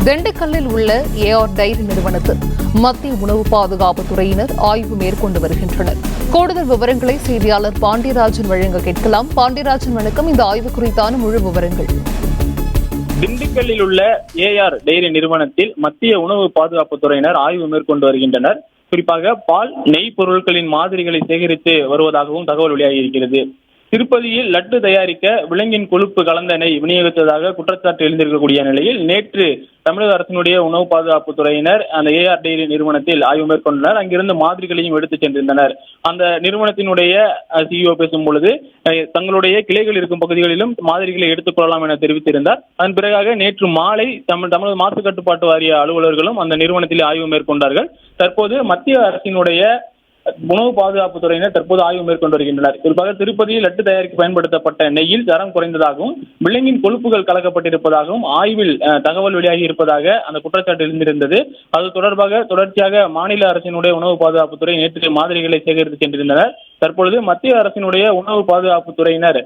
திண்டுக்கல்லில் உள்ள AR diary நிறுவனத்தில் மத்திய உணவு பாதுகாப்பு துறையினர் ஆய்வு மேற்கொண்டு வருகின்றனர். கூடுதல் விவரங்களை செய்தியாளர் பாண்டியராஜன் வழங்க கேட்கலாம். பாண்டியராஜன் வணக்கம். இந்த ஆய்வு குறித்தான முழு விவரங்கள். திண்டுக்கல்லில் உள்ள ஏஆர் டைரி நிறுவனத்தில் மத்திய உணவு பாதுகாப்பு துறையினர் ஆய்வு மேற்கொண்டு வருகின்றனர். குறிப்பாக பால், நெய் பொருட்களின் மாதிரிகளை சேகரித்து வருவதாகவும் தகவல் வெளியாகி இருக்கிறது. திருப்பதியில் லட்டு தயாரிக்க விலங்கின் கொழுப்பு கலந்த நெய் விநியோகித்ததாக குற்றச்சாட்டு எழுந்திருக்கக்கூடிய நிலையில் நேற்று தமிழக அரசினுடைய உணவு பாதுகாப்பு துறையினர் அந்த ஏஆர் டைரி நிறுவனத்தில் ஆய்வு மேற்கொண்டனர். அங்கிருந்து மாதிரிகளையும் எடுத்துச் சென்றிருந்தனர். அந்த நிறுவனத்தினுடைய சிஇஓ பேசும் பொழுது தங்களுடைய கிளைகள் இருக்கும் பகுதிகளிலும் மாதிரிகளை எடுத்துக் கொள்ளலாம் என தெரிவித்திருந்தார். அதன் பிறகாக நேற்று மாலை தமிழக மாசு கட்டுப்பாட்டு வாரிய அலுவலர்களும் அந்த நிறுவனத்தில் ஆய்வு மேற்கொண்டார்கள். தற்போது மத்திய அரசினுடைய உணவு பாதுகாப்பு துறையினர் தற்போது ஆய்வு மேற்கொண்டு வருகின்றனர். குறிப்பாக திருப்பதியில் லட்டு தயாரிக்க பயன்படுத்தப்பட்ட நெய்யில் தரம் குறைந்ததாகவும் விலங்கின் கொழுப்புகள் கலக்கப்பட்டிருப்பதாகவும் ஆய்வில் தகவல் வெளியாகி இருப்பதாக அந்த குற்றச்சாட்டு எழுந்திருந்தது. அது தொடர்பாக தொடர்ச்சியாக மாநில அரசினுடைய உணவு பாதுகாப்பு துறை நேற்று மாதிரிகளை சேகரித்து சென்றிருந்தனர். தற்பொழுது மத்திய அரசினுடைய உணவு பாதுகாப்பு துறையினர்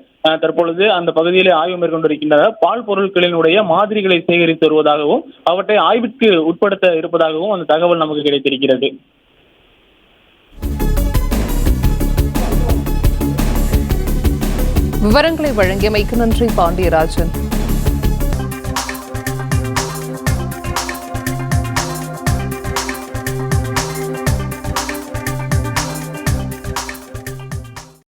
தற்பொழுது அந்த பகுதியிலே ஆய்வு மேற்கொண்டிருக்கின்றனர். பால் பொருட்களினுடைய மாதிரிகளை சேகரித்து வருவதாகவும் அவற்றை ஆய்விற்கு உட்படுத்த இருப்பதாகவும் அந்த தகவல் நமக்கு கிடைத்திருக்கிறது. விவரங்களை வழங்கியமைக்கு நன்றி பாண்டியராஜன்.